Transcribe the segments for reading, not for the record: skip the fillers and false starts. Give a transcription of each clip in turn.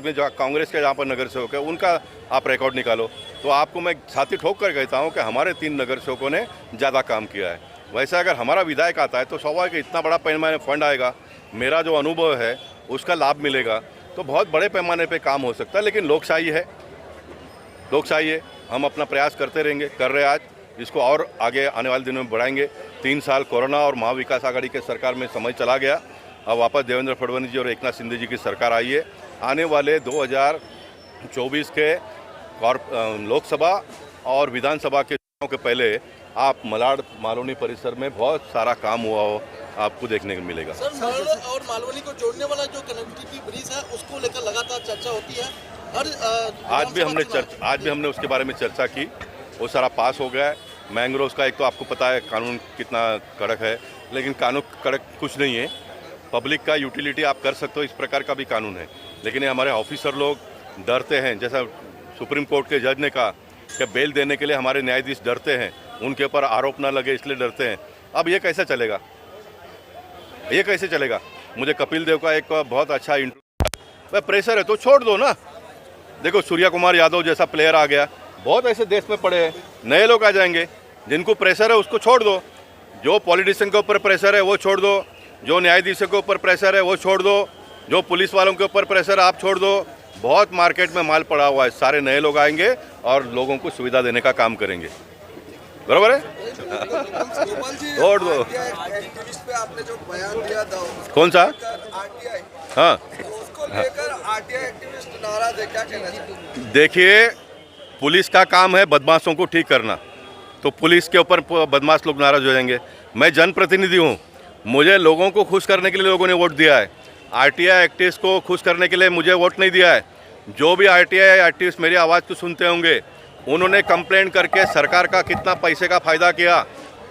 में जहाँ कांग्रेस के जहाँ पर नगर सेवक है उनका आप रिकॉर्ड निकालो, तो आपको मैं छाती ठोक कर कहता हूँ कि हमारे 3 नगर सेवकों ने ज़्यादा काम किया है। वैसे अगर हमारा विधायक आता है तो स्वाभाविक इतना बड़ा पैमाने फंड आएगा, मेरा जो अनुभव है उसका लाभ मिलेगा, तो बहुत बड़े पैमाने पे काम हो सकता है। लेकिन लोकशाही है, हम अपना प्रयास करते रहेंगे, कर रहे आज, इसको और आगे आने वाले दिनों में बढ़ाएंगे। 3 साल कोरोना और महाविकास आघाड़ी के सरकार में समय चला गया, अब वापस देवेंद्र फडणवीस जी और एकनाथ शिंदे जी की सरकार आई है। आने वाले 2024 के लोकसभा और विधानसभा के चुनाव के पहले आप मलाड मालवनी परिसर में बहुत सारा काम हुआ हो आपको देखने को मिलेगा। सर, मलाड और मालवनी को जोड़ने वाला जो कनेक्टिविटी ब्रिज है उसको लेकर लगातार चर्चा होती है। आज भी हमने उसके बारे में चर्चा की, वो सारा पास हो गया है। मैंग्रोव्स का एक तो आपको पता है कानून कितना कड़क है, लेकिन कानून कड़क कुछ नहीं है। पब्लिक का यूटिलिटी आप कर सकते हो, इस प्रकार का भी कानून है। लेकिन ये हमारे ऑफिसर लोग डरते हैं, जैसा सुप्रीम कोर्ट के जज ने कहा कि बेल देने के लिए हमारे न्यायाधीश डरते हैं, उनके ऊपर आरोप ना लगे इसलिए डरते हैं। अब ये कैसे चलेगा, ये कैसे चलेगा? मुझे कपिल देव का एक बहुत अच्छा इंटरव्यू, प्रेशर है तो छोड़ दो ना। देखो सूर्या कुमार यादव जैसा प्लेयर आ गया, बहुत ऐसे देश में पड़े हैं, नए लोग आ जाएंगे। जिनको प्रेशर है उसको छोड़ दो, जो पॉलिटिशियन के ऊपर प्रेशर है वो छोड़ दो, जो न्यायाधीशों के ऊपर प्रेशर है वो छोड़ दो, जो पुलिस वालों के ऊपर प्रेशर है आप छोड़ दो। बहुत मार्केट में माल पड़ा हुआ है, सारे नए लोग आएंगे और लोगों को सुविधा देने का काम करेंगे। बराबर है, छोड़ दो। आपने जो बयान दिया था कौन सा? हाँ, आरटीआई एक्टिविस्ट नाराज है, क्या कहना चाहिए? देखिए, पुलिस का काम है बदमाशों को ठीक करना, तो पुलिस के ऊपर बदमाश लोग नाराज हो जाएंगे। मैं जनप्रतिनिधि हूँ, मुझे लोगों को खुश करने के लिए लोगों ने वोट दिया है। आरटीआई एक्टिविस्ट को खुश करने के लिए मुझे वोट नहीं दिया है। जो भी आरटीआई एक्टिविस्ट मेरी आवाज़ को सुनते होंगे, उन्होंने कंप्लेंट करके सरकार का कितना पैसे का फ़ायदा किया,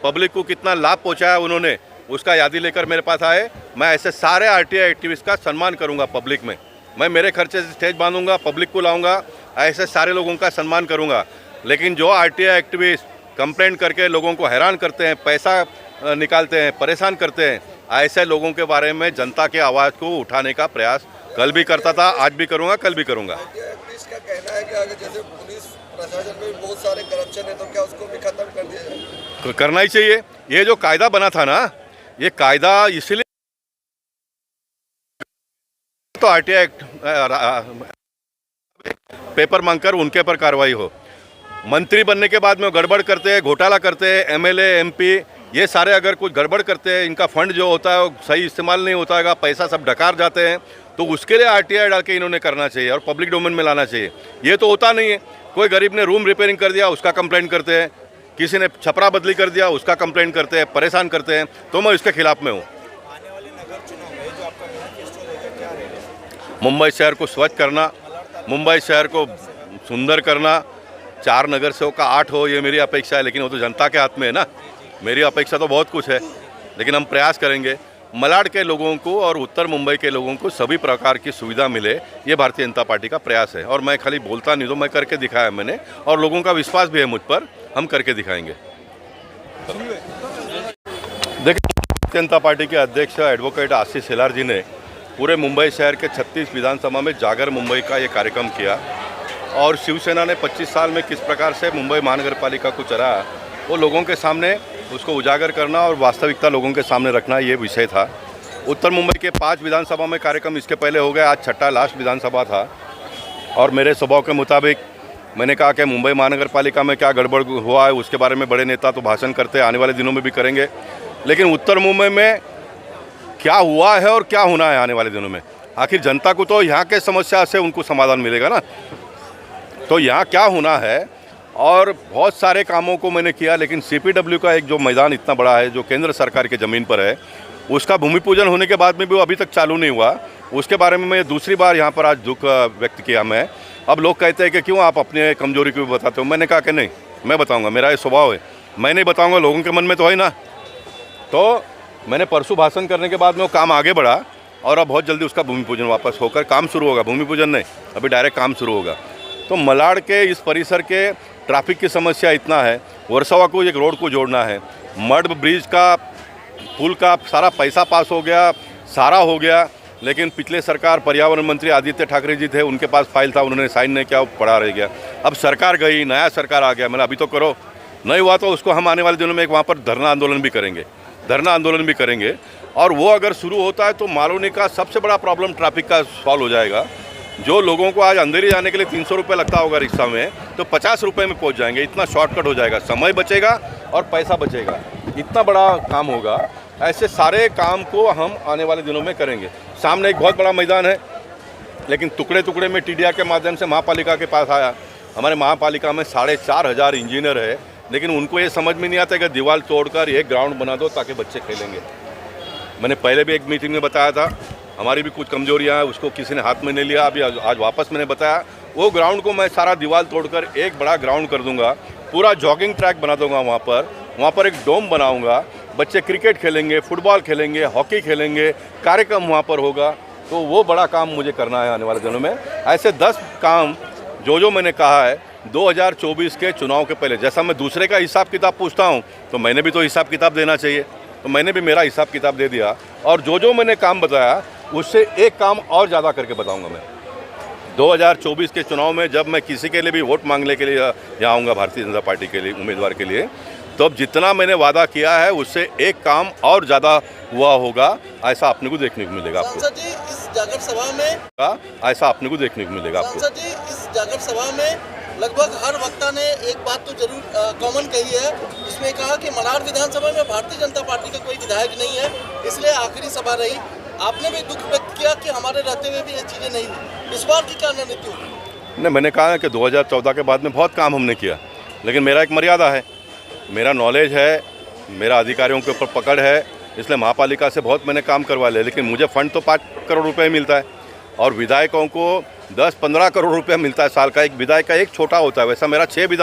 पब्लिक को कितना लाभ पहुँचाया उन्होंने, उसका यादी लेकर मेरे पास आए। मैं ऐसे सारे आरटीआई एक्टिविस्ट का सम्मान करूँगा पब्लिक में। मैं मेरे खर्चे से स्टेज बांधूंगा, पब्लिक को लाऊंगा, ऐसे सारे लोगों का सम्मान करूंगा। लेकिन जो आरटीआई एक्टिविस्ट कंप्लेंट करके लोगों को हैरान करते हैं, पैसा निकालते हैं, परेशान करते हैं, ऐसे लोगों के बारे में जनता के आवाज़ को उठाने का प्रयास कल भी करता था, आज भी करूंगा, कल भी करूंगा। का कहना है कि अगर जैसे पुलिस प्रशासन में बहुत सारे करप्शन है तो क्या उसको भी खत्म कर दिया जाए? करना ही चाहिए। ये जो कायदा बना था ना, ये कायदा इसलिए तो आरटीआई पेपर मांगकर उनके पर कार्रवाई हो। मंत्री बनने के बाद में गड़बड़ करते हैं, घोटाला करते हैं, एमएलए एमपी ये सारे अगर कुछ गड़बड़ करते हैं, इनका फंड जो होता है वो सही इस्तेमाल नहीं होता है, पैसा सब डकार जाते हैं, तो उसके लिए आरटीआई डाल के इन्होंने करना चाहिए और पब्लिक डोमेन में लाना चाहिए। ये तो होता नहीं है। कोई गरीब ने रूम रिपेयरिंग कर दिया उसका कंप्लेंट करते हैं, किसी ने छपरा बदली कर दिया उसका कंप्लेंट करते हैं, परेशान करते हैं, तो मैं इसके खिलाफ में हूँ। मुंबई शहर को स्वच्छ करना, मुंबई शहर को सुंदर करना, 4 नगर सेवक का 8 हो, ये मेरी अपेक्षा है। लेकिन वो तो जनता के हाथ में है ना, मेरी अपेक्षा तो बहुत कुछ है, लेकिन हम प्रयास करेंगे मलाड के लोगों को और उत्तर मुंबई के लोगों को सभी प्रकार की सुविधा मिले, ये भारतीय जनता पार्टी का प्रयास है। और मैं खाली बोलता नहीं, तो मैं करके दिखाया मैंने, और लोगों का विश्वास भी है मुझ पर, हम करके दिखाएंगे। देखिए, भारतीय जनता पार्टी के अध्यक्ष एडवोकेट आशीष शेलार जी ने पूरे मुंबई शहर के 36 विधानसभा में जागर मुंबई का ये कार्यक्रम किया, और शिवसेना ने 25 साल में किस प्रकार से मुंबई महानगर पालिका को चला, वो लोगों के सामने उसको उजागर करना और वास्तविकता लोगों के सामने रखना, ये विषय था। उत्तर मुंबई के 5 विधानसभा में कार्यक्रम इसके पहले हो गया, आज छठा लास्ट विधानसभा था। और मेरे स्वभाव के मुताबिक मैंने कहा कि मुंबई महानगर पालिका में क्या गड़बड़ हुआ है उसके बारे में बड़े नेता तो भाषण करते हैं, आने वाले दिनों में भी करेंगे, लेकिन उत्तर मुंबई में क्या हुआ है और क्या होना है आने वाले दिनों में, आखिर जनता को तो यहाँ के समस्या से उनको समाधान मिलेगा ना। तो यहाँ क्या होना है, और बहुत सारे कामों को मैंने किया, लेकिन सीपीडब्ल्यू का एक जो मैदान इतना बड़ा है जो केंद्र सरकार के ज़मीन पर है, उसका भूमि पूजन होने के बाद में भी वो अभी तक चालू नहीं हुआ। उसके बारे में मैं दूसरी बार यहाँ पर आज दुख व्यक्त किया मैं। अब लोग कहते हैं कि क्यों आप अपने कमजोरी को भी बताते हो, मैंने कहा कि नहीं, मैं बताऊँगा, मेरा ये स्वभाव है, मैं नहीं बताऊँगा, लोगों के मन में तो है ना। तो मैंने परसों भाषण करने के बाद में वो काम आगे बढ़ा, और अब बहुत जल्दी उसका भूमि पूजन वापस होकर काम शुरू होगा। भूमि पूजन नहीं, अभी डायरेक्ट काम शुरू होगा। तो मलाड के इस परिसर के ट्रैफिक की समस्या इतना है, वर्सोवा को एक रोड को जोड़ना है, मड ब्रिज का पुल का सारा पैसा पास हो गया, सारा हो गया, लेकिन पिछले सरकार पर्यावरण मंत्री आदित्य ठाकरे जी थे, उनके पास फाइल था, उन्होंने साइन नहीं किया, वो पड़ा रह गया। अब सरकार गई, नया सरकार आ गया, मैंने अभी तो करो, नहीं हुआ तो उसको हम आने वाले दिनों में एक वहाँ पर धरना आंदोलन भी करेंगे। और वो अगर शुरू होता है तो मालूनी का सबसे बड़ा प्रॉब्लम ट्रैफिक का सॉल्व हो जाएगा। जो लोगों को आज अंधेरी जाने के लिए 300 रुपये लगता होगा रिक्शा में, तो 50 रुपये में पहुंच जाएंगे। इतना शॉर्टकट हो जाएगा, समय बचेगा और पैसा बचेगा, इतना बड़ा काम होगा। ऐसे सारे काम को हम आने वाले दिनों में करेंगे। सामने एक बहुत बड़ा मैदान है, लेकिन टुकड़े टुकड़े में टीडीआर के माध्यम से महापालिका के पास आया। हमारे महापालिका में 4,500 इंजीनियर है, लेकिन उनको ये समझ में नहीं आता कि दीवार तोड़कर एक ग्राउंड बना दो ताकि बच्चे खेलेंगे। मैंने पहले भी एक मीटिंग में बताया था, हमारी भी कुछ कमजोरियां हैं, उसको किसी ने हाथ में नहीं लिया। अभी आज वापस मैंने बताया, वो ग्राउंड को मैं सारा दीवार तोड़कर एक बड़ा ग्राउंड कर दूंगा, पूरा जॉगिंग ट्रैक बना दूंगा। वहाँ पर एक डोम बनाऊंगा, बच्चे क्रिकेट खेलेंगे, फुटबॉल खेलेंगे, हॉकी खेलेंगे, कार्यक्रम वहाँ पर होगा। तो वो बड़ा काम मुझे करना है आने वाले दिनों में। ऐसे 10 काम जो मैंने कहा है 2024 के चुनाव के पहले। जैसा मैं दूसरे का हिसाब किताब पूछता हूँ, तो मैंने भी तो हिसाब किताब देना चाहिए, तो मैंने भी मेरा हिसाब किताब दे दिया। और जो मैंने काम बताया उससे एक काम और ज़्यादा करके बताऊंगा मैं 2024 के चुनाव में। जब मैं किसी के लिए भी वोट मांगने के लिए यहाँ आऊँगा, भारतीय जनता पार्टी के लिए उम्मीदवार के लिए, तो अब जितना मैंने वादा किया है उससे एक काम और ज़्यादा हुआ होगा, ऐसा अपने को देखने को मिलेगा। सांसद जी, इस जागर सभा में ऐसा अपने को देखने को मिलेगा आपको। सांसद जी, इस जागर सभा में लगभग हर वक्ता ने एक बात तो जरूर कॉमन कही है। इसमें कहा कि मलाड विधानसभा में भारतीय जनता पार्टी का कोई विधायक नहीं है, इसलिए आखिरी सभा रही। आपने भी दुख व्यक्त किया कि हमारे रहते हुए भी ये चीज़ें नहीं हुई। इस बार की क्या रणनीति होगी? नहीं, मैंने कहा है कि 2014 के बाद में बहुत काम हमने किया, लेकिन मेरा एक मर्यादा है, मेरा नॉलेज है, मेरा अधिकारियों के ऊपर पकड़ है, इसलिए महापालिका से बहुत मैंने काम करवा लिया। लेकिन मुझे फंड तो 5 करोड़ रुपए मिलता है और विधायकों को 10-15 करोड़ रुपया मिलता है साल का। एक विधायक का एक छोटा होता है, वैसा मेरा 6 विधान